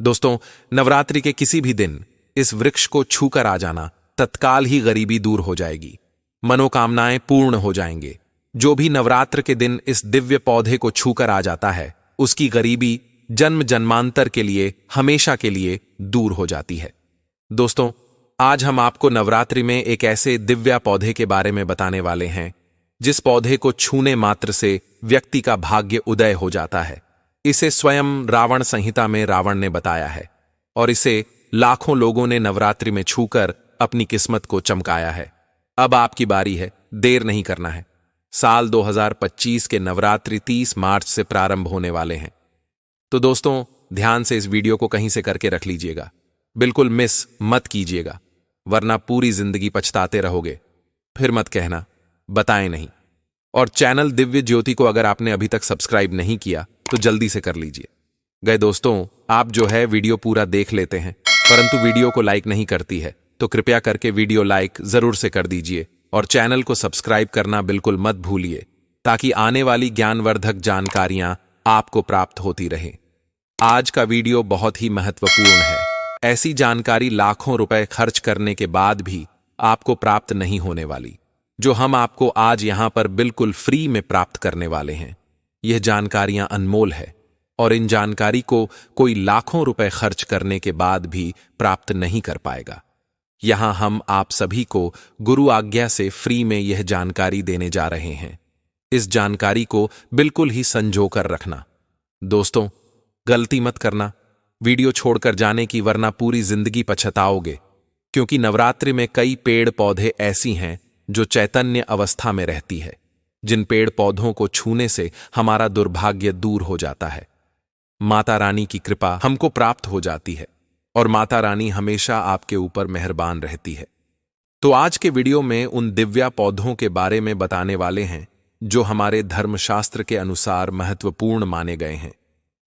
दोस्तों, नवरात्रि के किसी भी दिन इस वृक्ष को छूकर आ जाना, तत्काल ही गरीबी दूर हो जाएगी, मनोकामनाएं पूर्ण हो जाएंगे। जो भी नवरात्र के दिन इस दिव्य पौधे को छूकर आ जाता है, उसकी गरीबी जन्म जन्मांतर के लिए, हमेशा के लिए दूर हो जाती है। दोस्तों, आज हम आपको नवरात्रि में एक ऐसे दिव्य पौधे के बारे में बताने वाले हैं, जिस पौधे को छूने मात्र से व्यक्ति का भाग्य उदय हो जाता है। इसे स्वयं रावण संहिता में रावण ने बताया है और इसे लाखों लोगों ने नवरात्रि में छूकर अपनी किस्मत को चमकाया है। अब आपकी बारी है, देर नहीं करना है। साल 2025 के नवरात्रि 30 मार्च से प्रारंभ होने वाले हैं। तो दोस्तों, ध्यान से इस वीडियो को कहीं से करके रख लीजिएगा, बिल्कुल मिस मत कीजिएगा, वरना पूरी जिंदगी पछताते रहोगे। फिर मत कहना बताएं नहीं। और चैनल दिव्य ज्योति को अगर आपने अभी तक सब्सक्राइब नहीं किया तो जल्दी से कर लीजिए। गए दोस्तों, आप जो है वीडियो पूरा देख लेते हैं, परंतु वीडियो को लाइक नहीं करती है, तो कृपया करके वीडियो लाइक जरूर से कर दीजिए और चैनल को सब्सक्राइब करना बिल्कुल मत भूलिए, ताकि आने वाली ज्ञानवर्धक जानकारियां आपको प्राप्त होती रहें। आज का वीडियो बहुत ही महत्वपूर्ण है। ऐसी जानकारी लाखों रुपए खर्च करने के बाद भी आपको प्राप्त नहीं होने वाली, जो हम आपको आज यहां पर बिल्कुल फ्री में प्राप्त करने वाले हैं। यह जानकारियां अनमोल है और इन जानकारी को कोई लाखों रुपए खर्च करने के बाद भी प्राप्त नहीं कर पाएगा। यहां हम आप सभी को गुरु आज्ञा से फ्री में यह जानकारी देने जा रहे हैं। इस जानकारी को बिल्कुल ही संजो कर रखना। दोस्तों, गलती मत करना वीडियो छोड़कर जाने की, वरना पूरी जिंदगी पछताओगे। क्योंकि नवरात्रि में कई पेड़ पौधे ऐसी हैं जो चैतन्य अवस्था में रहती है, जिन पेड़ पौधों को छूने से हमारा दुर्भाग्य दूर हो जाता है। माता रानी की कृपा हमको प्राप्त हो जाती है और माता रानी हमेशा आपके ऊपर मेहरबान रहती है। तो आज के वीडियो में उन दिव्या पौधों के बारे में बताने वाले हैं जो हमारे धर्मशास्त्र के अनुसार महत्वपूर्ण माने गए हैं,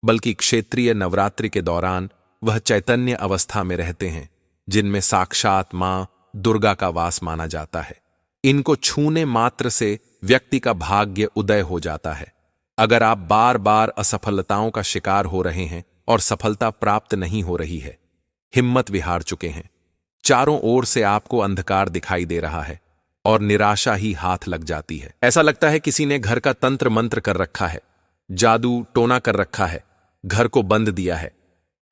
बल्कि क्षेत्रीय नवरात्रि के दौरान वह चैतन्य अवस्था में रहते हैं, जिनमें साक्षात मां दुर्गा का वास माना जाता है। इनको छूने मात्र से व्यक्ति का भाग्य उदय हो जाता है। अगर आप बार बार असफलताओं का शिकार हो रहे हैं और सफलता प्राप्त नहीं हो रही है, हिम्मत विहार चुके हैं, चारों ओर से आपको अंधकार दिखाई दे रहा है और निराशा ही हाथ लग जाती है। ऐसा लगता है किसी ने घर का तंत्र मंत्र कर रखा है, जादू टोना कर रखा है, घर को बंद दिया है।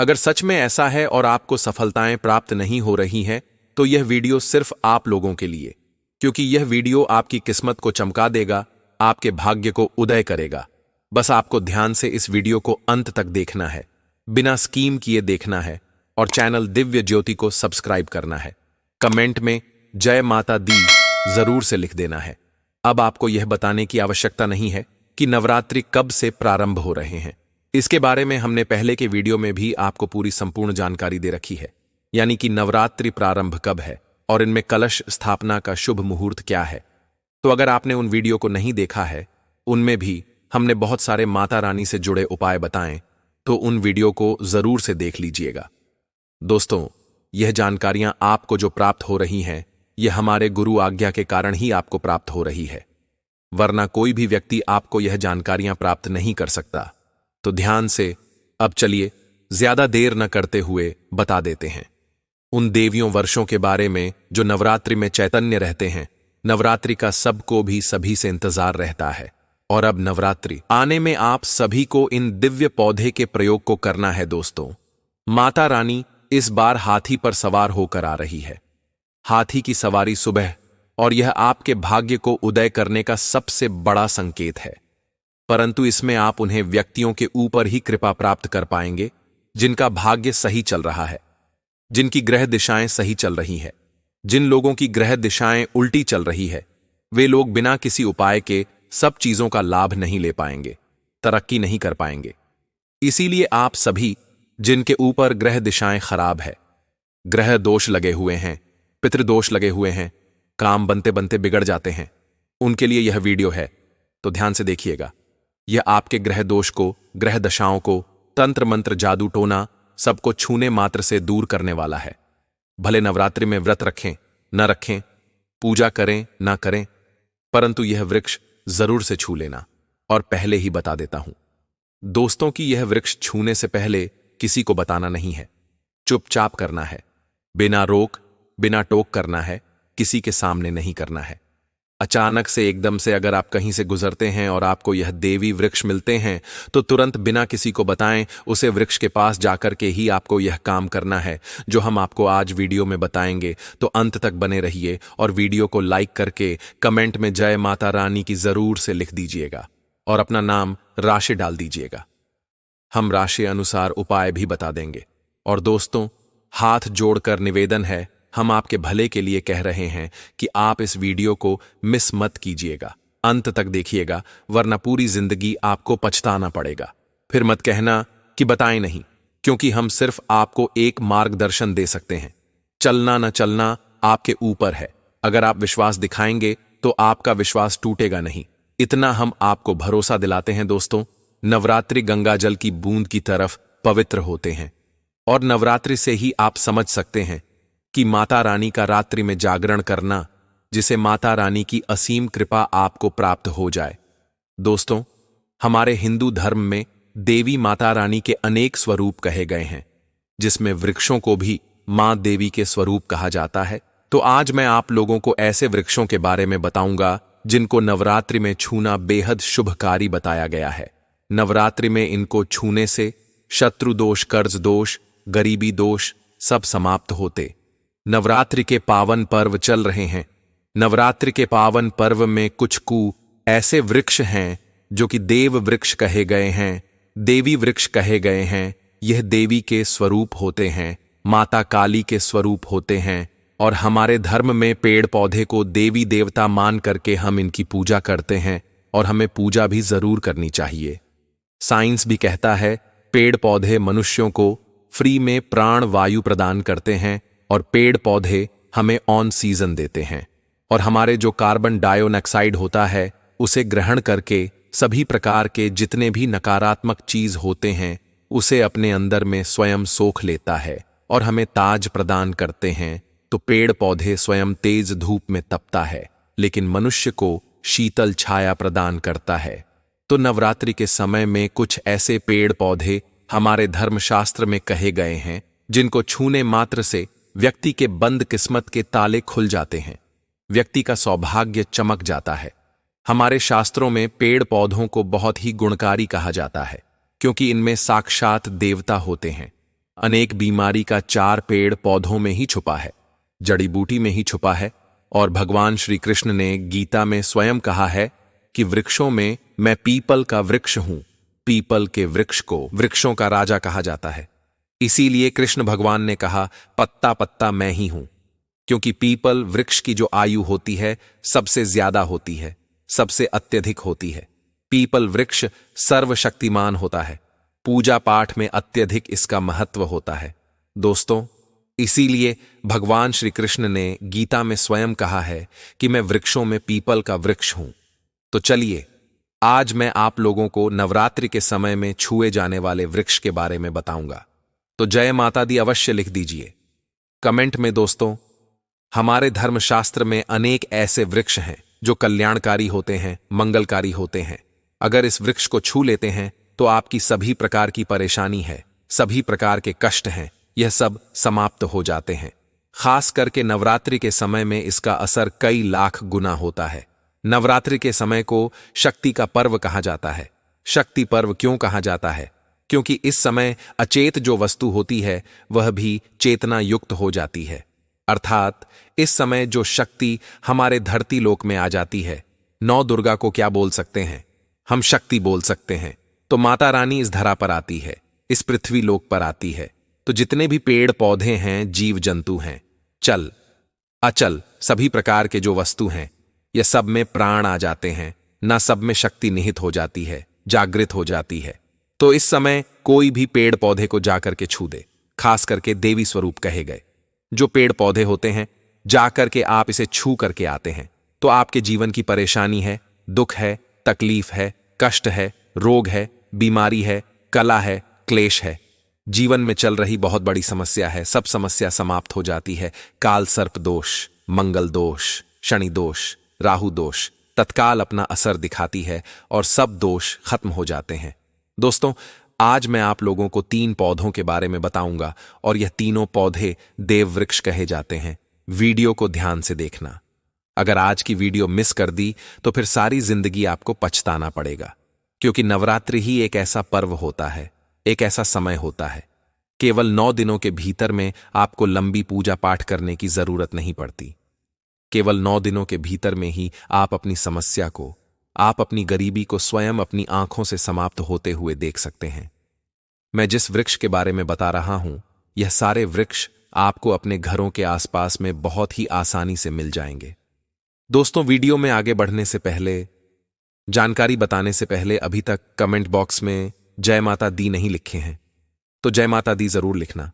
अगर सच में ऐसा है और आपको सफलताएं प्राप्त नहीं हो रही हैं, तो यह वीडियो सिर्फ आप लोगों के लिए, क्योंकि यह वीडियो आपकी किस्मत को चमका देगा, आपके भाग्य को उदय करेगा। बस आपको ध्यान से इस वीडियो को अंत तक देखना है, बिना स्कीम किए देखना है और चैनल दिव्य ज्योति को सब्सक्राइब करना है। कमेंट में जय माता दी जरूर से लिख देना है। अब आपको यह बताने की आवश्यकता नहीं है कि नवरात्रि कब से प्रारंभ हो रहे हैं। इसके बारे में हमने पहले के वीडियो में भी आपको पूरी संपूर्ण जानकारी दे रखी है, यानी कि नवरात्रि प्रारंभ कब है और इनमें कलश स्थापना का शुभ मुहूर्त क्या है। तो अगर आपने उन वीडियो को नहीं देखा है, उनमें भी हमने बहुत सारे माता रानी से जुड़े उपाय बताएं, तो उन वीडियो को जरूर से देख लीजिएगा। दोस्तों, यह जानकारियां आपको जो प्राप्त हो रही हैं, यह हमारे गुरु आज्ञा के कारण ही आपको प्राप्त हो रही है, वरना कोई भी व्यक्ति आपको यह जानकारियां प्राप्त नहीं कर सकता। तो ध्यान से अब चलिए ज्यादा देर न करते हुए बता देते हैं उन देवियों वर्षों के बारे में जो नवरात्रि में चैतन्य रहते हैं। नवरात्रि का सबको भी सभी से इंतजार रहता है और अब नवरात्रि आने में आप सभी को इन दिव्य पौधे के प्रयोग को करना है। दोस्तों, माता रानी इस बार हाथी पर सवार होकर आ रही है। हाथी की सवारी सुबह, और यह आपके भाग्य को उदय करने का सबसे बड़ा संकेत है। परंतु इसमें आप उन्हें व्यक्तियों के ऊपर ही कृपा प्राप्त कर पाएंगे जिनका भाग्य सही चल रहा है, जिनकी ग्रह दिशाएं सही चल रही है। जिन लोगों की ग्रह दिशाएं उल्टी चल रही है, वे लोग बिना किसी उपाय के सब चीजों का लाभ नहीं ले पाएंगे, तरक्की नहीं कर पाएंगे। इसीलिए आप सभी जिनके ऊपर ग्रह दिशाएं खराब है, ग्रह दोष लगे हुए हैं, पितृदोष लगे हुए हैं, काम बनते बनते बिगड़ जाते हैं, उनके लिए यह वीडियो है। तो ध्यान से देखिएगा। यह आपके ग्रह दोष को, ग्रह दशाओं को, तंत्र मंत्र जादू टोना सबको छूने मात्र से दूर करने वाला है। भले नवरात्रि में व्रत रखें न रखें, पूजा करें ना करें, परंतु यह वृक्ष जरूर से छू लेना। और पहले ही बता देता हूं दोस्तों कि यह वृक्ष छूने से पहले किसी को बताना नहीं है, चुपचाप करना है, बिना रोक बिना टोक करना है, किसी के सामने नहीं करना है। अचानक से एकदम से अगर आप कहीं से गुजरते हैं और आपको यह देवी वृक्ष मिलते हैं तो तुरंत बिना किसी को बताएं उसे वृक्ष के पास जाकर के ही आपको यह काम करना है जो हम आपको आज वीडियो में बताएंगे। तो अंत तक बने रहिए और वीडियो को लाइक करके कमेंट में जय माता रानी की जरूर से लिख दीजिएगा और अपना नाम राशि डाल दीजिएगा। हम राशि अनुसार उपाय भी बता देंगे। और दोस्तों, हाथ जोड़कर निवेदन है, हम आपके भले के लिए कह रहे हैं कि आप इस वीडियो को मिस मत कीजिएगा, अंत तक देखिएगा, वरना पूरी जिंदगी आपको पछताना पड़ेगा। फिर मत कहना कि बताएं नहीं, क्योंकि हम सिर्फ आपको एक मार्गदर्शन दे सकते हैं। चलना न चलना आपके ऊपर है। अगर आप विश्वास दिखाएंगे तो आपका विश्वास टूटेगा नहीं, इतना हम आपको भरोसा दिलाते हैं। दोस्तों, नवरात्रि गंगा जल की बूंद की तरफ पवित्र होते हैं और नवरात्रि से ही आप समझ सकते हैं कि माता रानी का रात्रि में जागरण करना, जिसे माता रानी की असीम कृपा आपको प्राप्त हो जाए। दोस्तों, हमारे हिंदू धर्म में देवी माता रानी के अनेक स्वरूप कहे गए हैं, जिसमें वृक्षों को भी मां देवी के स्वरूप कहा जाता है। तो आज मैं आप लोगों को ऐसे वृक्षों के बारे में बताऊंगा जिनको नवरात्रि में छूना बेहद शुभकारी बताया गया है। नवरात्रि में इनको छूने से शत्रु दोष, कर्ज दोष, गरीबी दोष सब समाप्त होते। नवरात्रि के पावन पर्व चल रहे हैं। नवरात्रि के पावन पर्व में कुछ ऐसे वृक्ष हैं जो कि देव वृक्ष कहे गए हैं, देवी वृक्ष कहे गए हैं। यह देवी के स्वरूप होते हैं, माता काली के स्वरूप होते हैं और हमारे धर्म में पेड़ पौधे को देवी देवता मान करके हम इनकी पूजा करते हैं और हमें पूजा भी जरूर करनी चाहिए। साइंस भी कहता है पेड़ पौधे मनुष्यों को फ्री में प्राण वायु प्रदान करते हैं और पेड़ पौधे हमें ऑन सीजन देते हैं और हमारे जो कार्बन डाइऑक्साइड होता है उसे ग्रहण करके सभी प्रकार के जितने भी नकारात्मक चीज होते हैं उसे अपने अंदर में स्वयं सोख लेता है और हमें ताज प्रदान करते हैं। तो पेड़ पौधे स्वयं तेज धूप में तपता है, लेकिन मनुष्य को शीतल छाया प्रदान करता है। तो नवरात्रि के समय में कुछ ऐसे पेड़ पौधे हमारे धर्मशास्त्र में कहे गए हैं जिनको छूने मात्र से व्यक्ति के बंद किस्मत के ताले खुल जाते हैं, व्यक्ति का सौभाग्य चमक जाता है। हमारे शास्त्रों में पेड़ पौधों को बहुत ही गुणकारी कहा जाता है, क्योंकि इनमें साक्षात देवता होते हैं। अनेक बीमारी का चार पेड़ पौधों में ही छुपा है, जड़ी बूटी में ही छुपा है। और भगवान श्री कृष्ण ने गीता में स्वयं कहा है कि वृक्षों में मैं पीपल का वृक्ष हूं। पीपल के वृक्ष को वृक्षों का राजा कहा जाता है। इसीलिए कृष्ण भगवान ने कहा पत्ता पत्ता मैं ही हूं, क्योंकि पीपल वृक्ष की जो आयु होती है सबसे ज्यादा होती है, सबसे अत्यधिक होती है। पीपल वृक्ष सर्वशक्तिमान होता है, पूजा पाठ में अत्यधिक इसका महत्व होता है। दोस्तों, इसीलिए भगवान श्री कृष्ण ने गीता में स्वयं कहा है कि मैं वृक्षों में पीपल का वृक्ष हूं। तो चलिए, आज मैं आप लोगों को नवरात्रि के समय में छुए जाने वाले वृक्ष के बारे में बताऊंगा। तो जय माता दी अवश्य लिख दीजिए कमेंट में। दोस्तों, हमारे धर्मशास्त्र में अनेक ऐसे वृक्ष हैं जो कल्याणकारी होते हैं, मंगलकारी होते हैं। अगर इस वृक्ष को छू लेते हैं तो आपकी सभी प्रकार की परेशानी है, सभी प्रकार के कष्ट हैं, यह सब समाप्त हो जाते हैं। खास करके नवरात्रि के समय में इसका असर कई लाख गुना होता है। नवरात्रि के समय को शक्ति का पर्व कहा जाता है। शक्ति पर्व क्यों कहा जाता है? क्योंकि इस समय अचेत जो वस्तु होती है वह भी चेतना युक्त हो जाती है। अर्थात इस समय जो शक्ति हमारे धरती लोक में आ जाती है, नौ दुर्गा को क्या बोल सकते हैं? हम शक्ति बोल सकते हैं। तो माता रानी इस धरा पर आती है, इस पृथ्वी लोक पर आती है। तो जितने भी पेड़ पौधे हैं, जीव जंतु हैं, चल अचल सभी प्रकार के जो वस्तु हैं, यह सब में प्राण आ जाते हैं, ना सब में शक्ति निहित हो जाती है, जागृत हो जाती है। तो इस समय कोई भी पेड़ पौधे को जाकर के छू दे, खास करके देवी स्वरूप कहे गए जो पेड़ पौधे होते हैं, जाकर के आप इसे छू करके आते हैं तो आपके जीवन की परेशानी है, दुख है, तकलीफ है, कष्ट है, रोग है, बीमारी है, कला है, क्लेश है, जीवन में चल रही बहुत बड़ी समस्या है, सब समस्या समाप्त हो जाती है। काल सर्प दोष, मंगल दोष, शनि दोष, राहु दोष तत्काल अपना असर दिखाती है और सब दोष खत्म हो जाते हैं। दोस्तों, आज मैं आप लोगों को 3 पौधों के बारे में बताऊंगा और यह तीनों पौधे देव वृक्ष कहे जाते हैं। वीडियो को ध्यान से देखना। अगर आज की वीडियो मिस कर दी तो फिर सारी जिंदगी आपको पछताना पड़ेगा, क्योंकि नवरात्रि ही एक ऐसा पर्व होता है, एक ऐसा समय होता है। केवल 9 दिनों के भीतर में आपको लंबी पूजा पाठ करने की जरूरत नहीं पड़ती। केवल 9 दिनों के भीतर में ही आप अपनी समस्या को, आप अपनी गरीबी को स्वयं अपनी आंखों से समाप्त होते हुए देख सकते हैं। मैं जिस वृक्ष के बारे में बता रहा हूं, यह सारे वृक्ष आपको अपने घरों के आसपास में बहुत ही आसानी से मिल जाएंगे। दोस्तों, वीडियो में आगे बढ़ने से पहले, जानकारी बताने से पहले अभी तक कमेंट बॉक्स में जय माता दी नहीं लिखे हैं तो जय माता दी जरूर लिखना।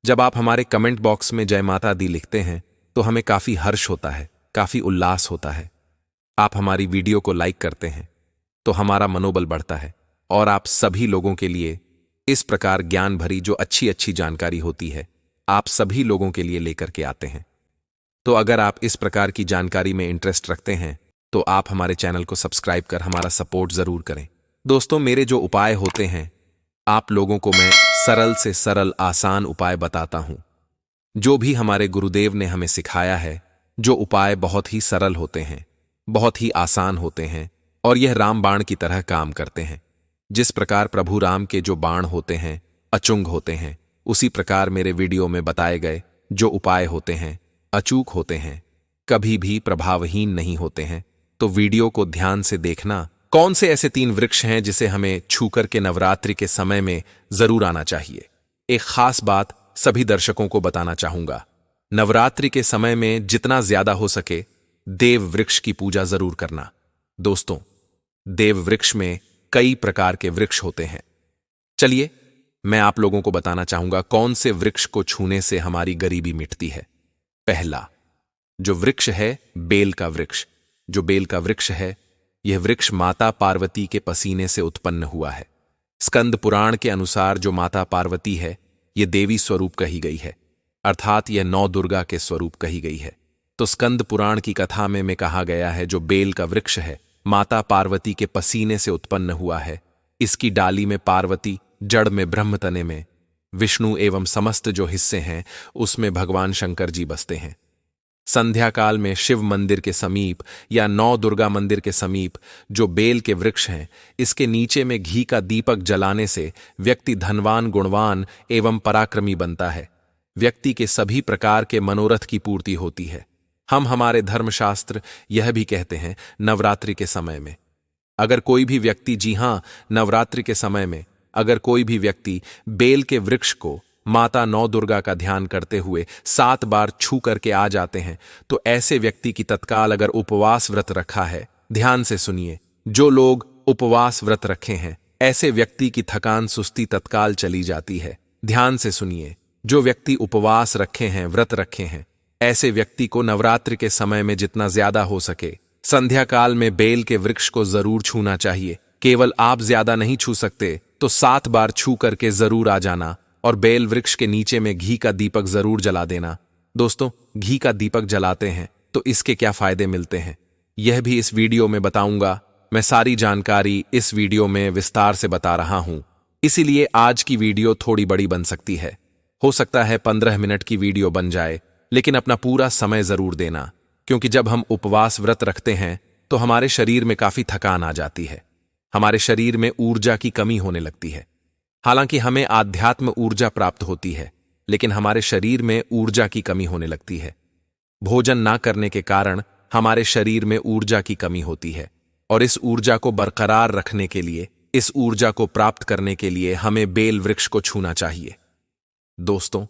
जब आप हमारे कमेंट बॉक्स में जय माता दी लिखते हैं तो हमें काफी हर्ष होता है, काफी उल्लास होता है। आप हमारी वीडियो को लाइक करते हैं तो हमारा मनोबल बढ़ता है और आप सभी लोगों के लिए इस प्रकार ज्ञान भरी जो अच्छी अच्छी जानकारी होती है, आप सभी लोगों के लिए लेकर के आते हैं। तो अगर आप इस प्रकार की जानकारी में इंटरेस्ट रखते हैं तो आप हमारे चैनल को सब्सक्राइब कर हमारा सपोर्ट जरूर करें। दोस्तों, मेरे जो उपाय होते हैं, आप लोगों को मैं सरल से सरल आसान उपाय बताता हूं। जो भी हमारे गुरुदेव ने हमें सिखाया है, जो उपाय बहुत ही सरल होते हैं, बहुत ही आसान होते हैं और यह राम बाण की तरह काम करते हैं। जिस प्रकार प्रभु राम के जो बाण होते हैं अचुंग होते हैं, उसी प्रकार मेरे वीडियो में बताए गए जो उपाय होते हैं अचूक होते हैं, कभी भी प्रभावहीन नहीं होते हैं। तो वीडियो को ध्यान से देखना। कौन से ऐसे 3 वृक्ष हैं जिसे हमें छूकर के नवरात्रि के समय में जरूर आना चाहिए? एक खास बात सभी दर्शकों को बताना चाहूंगा। नवरात्रि के समय में जितना ज्यादा हो सके देव वृक्ष की पूजा जरूर करना। दोस्तों, देव वृक्ष में कई प्रकार के वृक्ष होते हैं। चलिए, मैं आप लोगों को बताना चाहूंगा कौन से वृक्ष को छूने से हमारी गरीबी मिटती है। पहला जो वृक्ष है, बेल का वृक्ष। जो बेल का वृक्ष है, यह वृक्ष माता पार्वती के पसीने से उत्पन्न हुआ है। स्कंद पुराण के अनुसार जो माता पार्वती है, यह देवी स्वरूप कही गई है, अर्थात यह 9 दुर्गा के स्वरूप कही गई है। तो स्कंद पुराण की कथा में कहा गया है जो बेल का वृक्ष है, माता पार्वती के पसीने से उत्पन्न हुआ है। इसकी डाली में पार्वती, जड़ में ब्रह्म, तने में विष्णु एवं समस्त जो हिस्से हैं उसमें भगवान शंकर जी बसते हैं। संध्या काल में शिव मंदिर के समीप या 9 दुर्गा मंदिर के समीप जो बेल के वृक्ष हैं, इसके नीचे में घी का दीपक जलाने से व्यक्ति धनवान, गुणवान एवं पराक्रमी बनता है। व्यक्ति के सभी प्रकार के मनोरथ की पूर्ति होती है। हमारे धर्मशास्त्र यह भी कहते हैं नवरात्रि के समय में अगर कोई भी व्यक्ति, जी हां, नवरात्रि के समय में अगर कोई भी व्यक्ति बेल के वृक्ष को माता 9 दुर्गा का ध्यान करते हुए 7 बार छू करके आ जाते हैं तो ऐसे व्यक्ति की तत्काल, अगर उपवास व्रत रखा है, ध्यान से सुनिए, जो लोग उपवास व्रत रखे हैं ऐसे व्यक्ति की थकान, सुस्ती तत्काल चली जाती है। ध्यान से सुनिए, जो व्यक्ति उपवास रखे हैं, व्रत रखे हैं, ऐसे व्यक्ति को नवरात्रि के समय में जितना ज्यादा हो सके संध्या काल में बेल के वृक्ष को जरूर छूना चाहिए। केवल आप ज्यादा नहीं छू सकते तो 7 बार छू करके जरूर आ जाना और बेल वृक्ष के नीचे में घी का दीपक जरूर जला देना। दोस्तों, घी का दीपक जलाते हैं तो इसके क्या फायदे मिलते हैं, यह भी इस वीडियो में बताऊंगा। मैं सारी जानकारी इस वीडियो में विस्तार से बता रहा हूं, इसीलिए आज की वीडियो थोड़ी बड़ी बन सकती है। हो सकता है 15 मिनट की वीडियो बन जाए, लेकिन अपना पूरा समय जरूर देना, क्योंकि जब हम उपवास व्रत रखते हैं तो हमारे शरीर में काफी थकान आ जाती है, हमारे शरीर में ऊर्जा की कमी होने लगती है। हालांकि हमें आध्यात्म ऊर्जा प्राप्त होती है, लेकिन हमारे शरीर में ऊर्जा की कमी होने लगती है। भोजन ना करने के कारण हमारे शरीर में ऊर्जा की कमी होती है और इस ऊर्जा को बरकरार रखने के लिए, इस ऊर्जा को प्राप्त करने के लिए हमें बेल वृक्ष को छूना चाहिए। दोस्तों,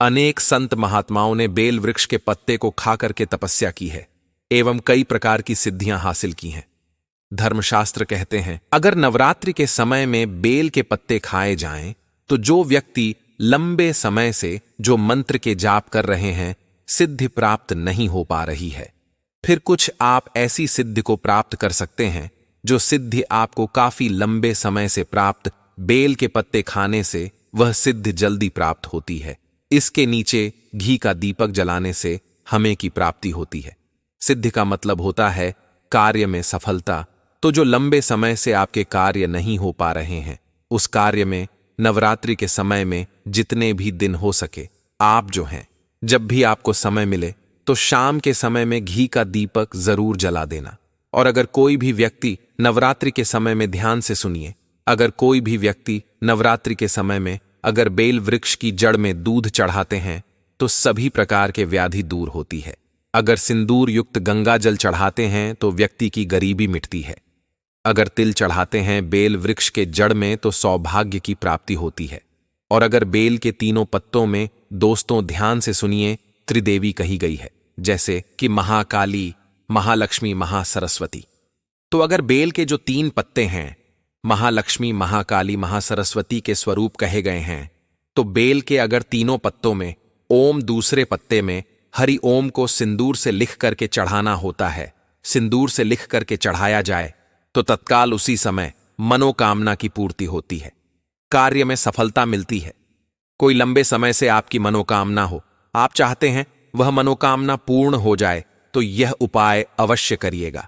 अनेक संत महात्माओं ने बेल वृक्ष के पत्ते को खा करके तपस्या की है एवं कई प्रकार की सिद्धियां हासिल की हैं। धर्मशास्त्र कहते हैं अगर नवरात्रि के समय में बेल के पत्ते खाए जाएं तो जो व्यक्ति लंबे समय से जो मंत्र के जाप कर रहे हैं, सिद्धि प्राप्त नहीं हो पा रही है, फिर कुछ आप ऐसी सिद्धि को प्राप्त कर सकते हैं जो सिद्धि आपको काफी लंबे समय से प्राप्त बेल के पत्ते खाने से वह सिद्धि जल्दी प्राप्त होती है। इसके नीचे घी का दीपक जलाने से हमें की प्राप्ति होती है। सिद्धि का मतलब होता है कार्य में सफलता। तो जो लंबे समय से आपके कार्य नहीं हो पा रहे हैं, उस कार्य में नवरात्रि के समय में जितने भी दिन हो सके, आप जो हैं, जब भी आपको समय मिले तो शाम के समय में घी का दीपक जरूर जला देना। और अगर कोई भी व्यक्ति नवरात्रि के समय में, ध्यान से सुनिए, अगर कोई भी व्यक्ति नवरात्रि के समय में अगर बेल वृक्ष की जड़ में दूध चढ़ाते हैं तो सभी प्रकार के व्याधि दूर होती है। अगर सिंदूर युक्त गंगा जल चढ़ाते हैं तो व्यक्ति की गरीबी मिटती है। अगर तिल चढ़ाते हैं बेल वृक्ष के जड़ में तो सौभाग्य की प्राप्ति होती है। और अगर बेल के तीनों पत्तों में, दोस्तों ध्यान से सुनिए, त्रिदेवी कही गई है, जैसे कि महाकाली, महालक्ष्मी, महासरस्वती। तो अगर बेल के जो 3 पत्ते हैं महालक्ष्मी, महाकाली, महासरस्वती के स्वरूप कहे गए हैं, तो बेल के अगर तीनों पत्तों में ओम, दूसरे पत्ते में हरि ओम को सिंदूर से लिख करके चढ़ाना होता है, सिंदूर से लिख करके चढ़ाया जाए तो तत्काल उसी समय मनोकामना की पूर्ति होती है, कार्य में सफलता मिलती है। कोई लंबे समय से आपकी मनोकामना हो, आप चाहते हैं वह मनोकामना पूर्ण हो जाए, तो यह उपाय अवश्य करिएगा।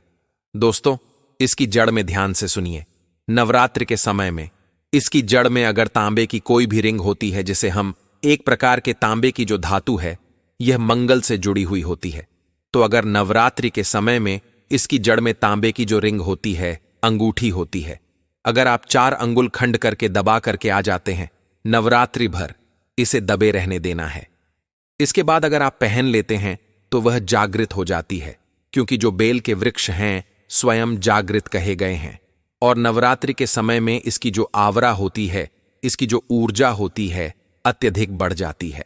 दोस्तों, इसकी जड़ में ध्यान से सुनिए, नवरात्रि के समय में इसकी जड़ में अगर तांबे की कोई भी रिंग होती है, जिसे हम एक प्रकार के तांबे की जो धातु है यह मंगल से जुड़ी हुई होती है, तो अगर नवरात्रि के समय में इसकी जड़ में तांबे की जो रिंग होती है, अंगूठी होती है, अगर आप 4 अंगुल खंड करके दबा करके आ जाते हैं, नवरात्रि भर इसे दबे रहने देना है। इसके बाद अगर आप पहन लेते हैं तो वह जागृत हो जाती है, क्योंकि जो बेल के वृक्ष हैं स्वयं जागृत कहे गए हैं। और नवरात्रि के समय में इसकी जो आवरा होती है, इसकी जो ऊर्जा होती है, अत्यधिक बढ़ जाती है।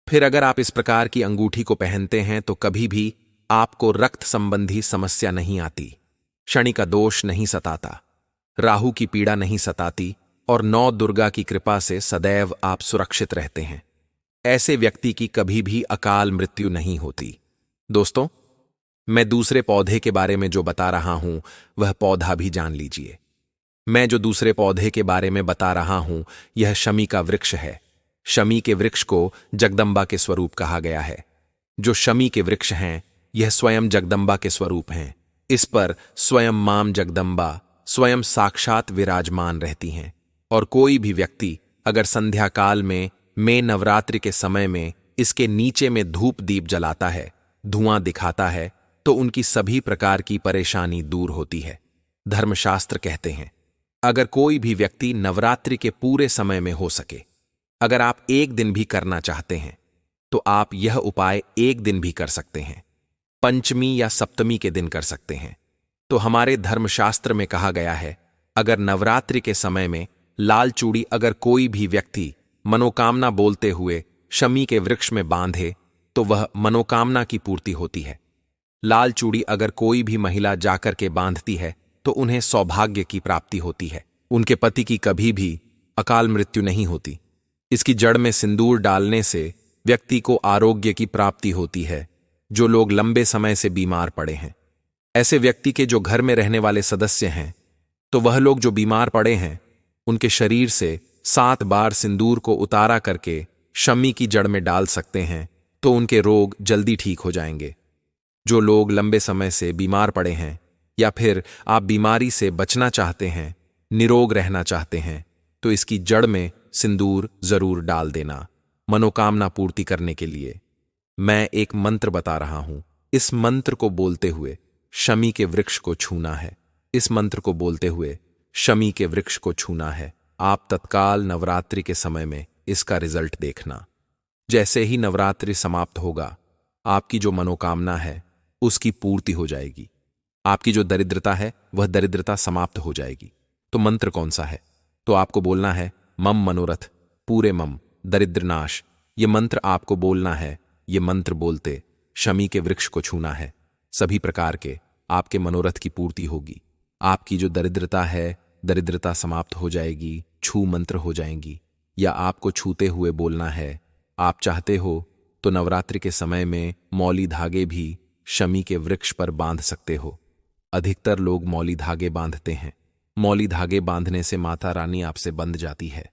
फिर अगर आप इस प्रकार की अंगूठी को पहनते हैं तो कभी भी आपको रक्त संबंधी समस्या नहीं आती, शनि का दोष नहीं सताता, राहु की पीड़ा नहीं सताती, और 9 दुर्गा की कृपा से सदैव आप सुरक्षित रहते हैं। ऐसे व्यक्ति की कभी भी अकाल मृत्यु नहीं होती। दोस्तों, मैं दूसरे पौधे के बारे में जो बता रहा हूं वह पौधा भी जान लीजिए। मैं जो दूसरे पौधे के बारे में बता रहा हूं यह शमी का वृक्ष है। शमी के वृक्ष को जगदंबा के स्वरूप कहा गया है। जो शमी के वृक्ष हैं यह स्वयं जगदंबा के स्वरूप हैं। इस पर स्वयं मां जगदंबा स्वयं साक्षात विराजमान रहती हैं। और कोई भी व्यक्ति अगर संध्या काल में नवरात्रि के समय में इसके नीचे में धूप दीप जलाता है, धुआं दिखाता है, तो उनकी सभी प्रकार की परेशानी दूर होती है। धर्मशास्त्र कहते हैं अगर कोई भी व्यक्ति नवरात्रि के पूरे समय में हो सके, अगर आप एक दिन भी करना चाहते हैं तो आप यह उपाय एक दिन भी कर सकते हैं, पंचमी या सप्तमी के दिन कर सकते हैं। तो हमारे धर्मशास्त्र में कहा गया है अगर नवरात्रि के समय में लाल चूड़ी अगर कोई भी व्यक्ति मनोकामना बोलते हुए शमी के वृक्ष में बांधे तो वह मनोकामना की पूर्ति होती है। लाल चूड़ी अगर कोई भी महिला जाकर के बांधती है तो उन्हें सौभाग्य की प्राप्ति होती है, उनके पति की कभी भी अकाल मृत्यु नहीं होती। इसकी जड़ में सिंदूर डालने से व्यक्ति को आरोग्य की प्राप्ति होती है। जो लोग लंबे समय से बीमार पड़े हैं, ऐसे व्यक्ति के जो घर में रहने वाले सदस्य हैं, तो वह लोग जो बीमार पड़े हैं उनके शरीर से 7 बार सिंदूर को उतारा करके शमी की जड़ में डाल सकते हैं, तो उनके रोग जल्दी ठीक हो जाएंगे। जो लोग लंबे समय से बीमार पड़े हैं या फिर आप बीमारी से बचना चाहते हैं, निरोग रहना चाहते हैं, तो इसकी जड़ में सिंदूर जरूर डाल देना मनोकामना पूर्ति करने के लिए। मैं एक मंत्र बता रहा हूं, इस मंत्र को बोलते हुए शमी के वृक्ष को छूना है। इस मंत्र को बोलते हुए शमी के वृक्ष को छूना है। आप तत्काल नवरात्रि के समय में इसका रिजल्ट देखना। जैसे ही नवरात्रि समाप्त होगा, आपकी जो मनोकामना है उसकी पूर्ति हो जाएगी। आपकी जो दरिद्रता है वह दरिद्रता समाप्त हो जाएगी। तो मंत्र कौन सा है? तो आपको बोलना है मम मनोरथ पूरे मम दरिद्रनाश। ये मंत्र आपको बोलना है। ये मंत्र बोलते शमी के वृक्ष को छूना है। सभी प्रकार के आपके मनोरथ की पूर्ति होगी। आपकी जो दरिद्रता है, दरिद्रता समाप्त हो जाएगी, छू मंत्र हो जाएंगी। या आपको छूते हुए बोलना है। आप चाहते हो तो नवरात्रि के समय में मौली धागे भी शमी के वृक्ष पर बांध सकते हो। अधिकतर लोग मौली धागे बांधते हैं। मौली धागे बांधने से माता रानी आपसे बंध जाती है।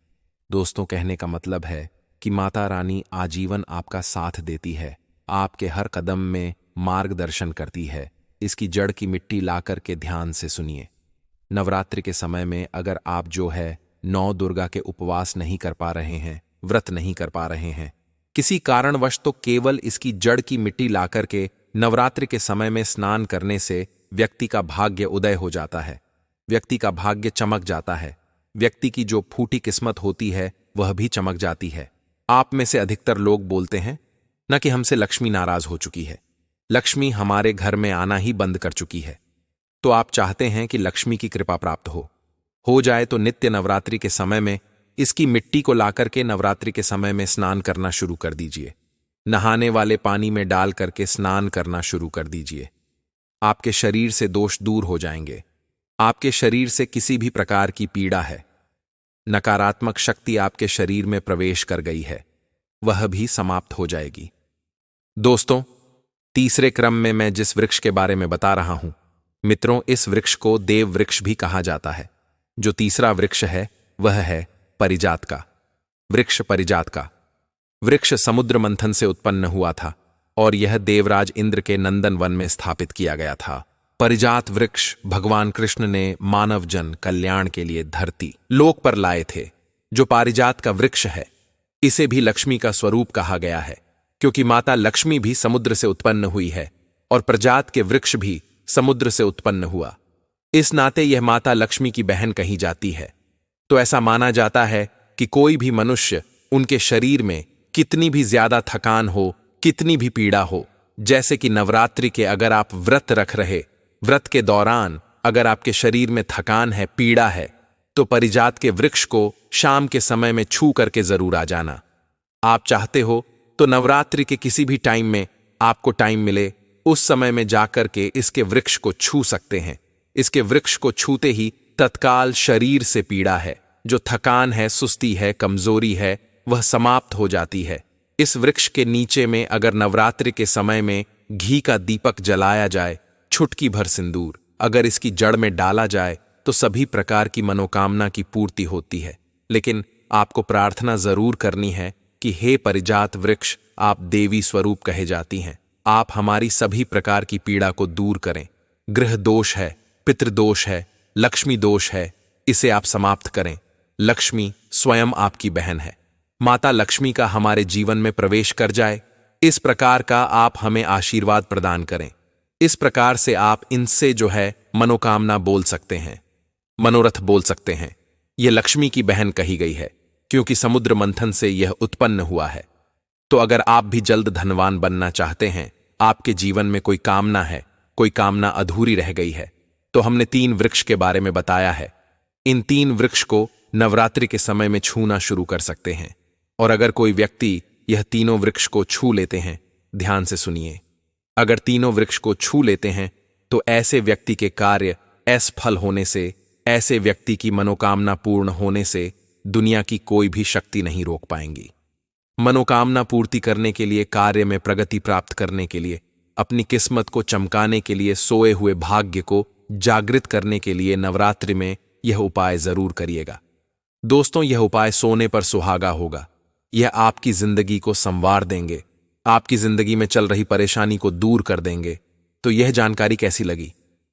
दोस्तों, कहने का मतलब है कि माता रानी आजीवन आपका साथ देती है, आपके हर कदम में मार्गदर्शन करती है। इसकी जड़ की मिट्टी ला करके ध्यान से सुनिए। नवरात्रि के समय में अगर आप जो है नौ दुर्गा के उपवास नहीं कर पा रहे हैं, व्रत नहीं कर पा रहे हैं, किसी कारणवश, तो केवल इसकी जड़ की मिट्टी लाकर के नवरात्रि के समय में स्नान करने से व्यक्ति का भाग्य उदय हो जाता है, व्यक्ति का भाग्य चमक जाता है, व्यक्ति की जो फूटी किस्मत होती है वह भी चमक जाती है। आप में से अधिकतर लोग बोलते हैं न कि हमसे लक्ष्मी नाराज हो चुकी है, लक्ष्मी हमारे घर में आना ही बंद कर चुकी है। तो आप चाहते हैं कि लक्ष्मी की कृपा प्राप्त हो जाए तो नित्य नवरात्रि के समय में इसकी मिट्टी को लाकर के नवरात्रि के समय में स्नान करना शुरू कर दीजिए। नहाने वाले पानी में डाल करके स्नान करना शुरू कर दीजिए। आपके शरीर से दोष दूर हो जाएंगे। आपके शरीर से किसी भी प्रकार की पीड़ा है, नकारात्मक शक्ति आपके शरीर में प्रवेश कर गई है, वह भी समाप्त हो जाएगी। दोस्तों, तीसरे क्रम में मैं जिस वृक्ष के बारे में बता रहा हूं, मित्रों, इस वृक्ष को देव वृक्ष भी कहा जाता है। जो तीसरा वृक्ष है वह है परिजात का वृक्ष। परिजात का वृक्ष समुद्र मंथन से उत्पन्न हुआ था और यह देवराज इंद्र के नंदन वन में स्थापित किया गया था। परिजात वृक्ष भगवान कृष्ण ने मानव जन कल्याण के लिए धरती लोक पर लाए थे। जो पारिजात का वृक्ष है, इसे भी लक्ष्मी का स्वरूप कहा गया है, क्योंकि माता लक्ष्मी भी समुद्र से उत्पन्न हुई है और प्रजात के वृक्ष भी समुद्र से उत्पन्न हुआ। इस नाते यह माता लक्ष्मी की बहन कही जाती है। तो ऐसा माना जाता है कि कोई भी मनुष्य, उनके शरीर में कितनी भी ज्यादा थकान हो, कितनी भी पीड़ा हो, जैसे कि नवरात्रि के अगर आप व्रत रख रहे, व्रत के दौरान अगर आपके शरीर में थकान है, पीड़ा है, तो परिजात के वृक्ष को शाम के समय में छू करके जरूर आ जाना। आप चाहते हो तो नवरात्रि के किसी भी टाइम में आपको टाइम मिले, उस समय में जाकर के इसके वृक्ष को छू सकते हैं। इसके वृक्ष को छूते ही तत्काल शरीर से पीड़ा है, जो थकान है, सुस्ती है, कमजोरी है, वह समाप्त हो जाती है। इस वृक्ष के नीचे में अगर नवरात्रि के समय में घी का दीपक जलाया जाए, छुटकी भर सिंदूर अगर इसकी जड़ में डाला जाए, तो सभी प्रकार की मनोकामना की पूर्ति होती है। लेकिन आपको प्रार्थना जरूर करनी है कि हे परिजात वृक्ष, आप देवी स्वरूप कहे जाती हैं, आप हमारी सभी प्रकार की पीड़ा को दूर करें। गृह दोष है, पितृदोष है, लक्ष्मी दोष है, इसे आप समाप्त करें। लक्ष्मी स्वयं आपकी बहन है। माता लक्ष्मी का हमारे जीवन में प्रवेश कर जाए, इस प्रकार का आप हमें आशीर्वाद प्रदान करें। इस प्रकार से आप इनसे जो है मनोकामना बोल सकते हैं, मनोरथ बोल सकते हैं। यह लक्ष्मी की बहन कही गई है, क्योंकि समुद्र मंथन से यह उत्पन्न हुआ है। तो अगर आप भी जल्द धनवान बनना चाहते हैं, आपके जीवन में कोई कामना है, कोई कामना अधूरी रह गई है, तो हमने 3 वृक्ष के बारे में बताया है। इन 3 वृक्ष को नवरात्रि के समय में छूना शुरू कर सकते हैं। और अगर कोई व्यक्ति यह तीनों वृक्ष को छू लेते हैं, ध्यान से सुनिए, अगर तीनों वृक्ष को छू लेते हैं तो ऐसे व्यक्ति के कार्य असफल होने से, ऐसे व्यक्ति की मनोकामना पूर्ण होने से दुनिया की कोई भी शक्ति नहीं रोक पाएंगी। मनोकामना पूर्ति करने के लिए, कार्य में प्रगति प्राप्त करने के लिए, अपनी किस्मत को चमकाने के लिए, सोए हुए भाग्य को जागृत करने के लिए नवरात्रि में यह उपाय जरूर करिएगा। दोस्तों, यह उपाय सोने पर सुहागा होगा। यह आपकी जिंदगी को संवार देंगे, आपकी जिंदगी में चल रही परेशानी को दूर कर देंगे। तो यह जानकारी कैसी लगी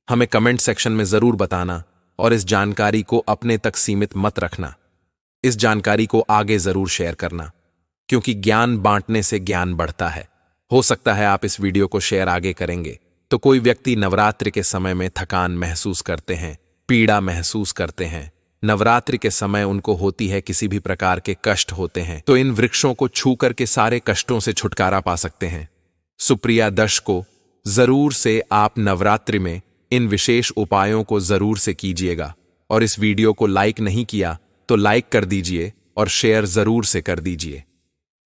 हमें कमेंट सेक्शन में जरूर बताना, और इस जानकारी को अपने तक सीमित मत रखना। इस जानकारी को आगे जरूर शेयर करना, क्योंकि ज्ञान बांटने से ज्ञान बढ़ता है। हो सकता है आप इस वीडियो को शेयर आगे करेंगे तो कोई व्यक्ति नवरात्रि के समय में थकान महसूस करते हैं, पीड़ा महसूस करते हैं, नवरात्रि के समय उनको होती है, किसी भी प्रकार के कष्ट होते हैं, तो इन वृक्षों को छू करके सारे कष्टों से छुटकारा पा सकते हैं। सुप्रिया दर्शकों, जरूर से आप नवरात्रि में इन विशेष उपायों को जरूर से कीजिएगा। और इस वीडियो को लाइक नहीं किया तो लाइक कर दीजिए और शेयर जरूर से कर दीजिए।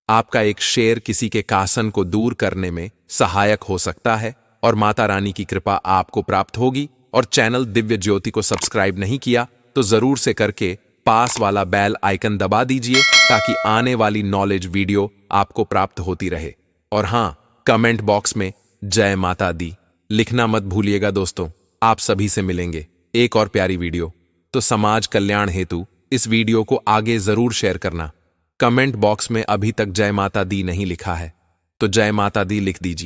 आपका एक शेयर किसी के कासन को दूर करने में सहायक हो सकता है और माता रानी की कृपा आपको प्राप्त होगी। और चैनल दिव्य ज्योति को सब्सक्राइब नहीं किया तो जरूर से करके पास वाला बेल आइकन दबा दीजिए, ताकि आने वाली नॉलेज वीडियो आपको प्राप्त होती रहे। और हाँ, कमेंट बॉक्स में जय माता दी लिखना मत भूलिएगा। दोस्तों, आप सभी से मिलेंगे एक और प्यारी वीडियो। तो समाज कल्याण हेतु इस वीडियो को आगे जरूर शेयर करना। कमेंट बॉक्स में अभी तक जय माता दी नहीं लिखा है तो जय माता दी लिख दीजिए।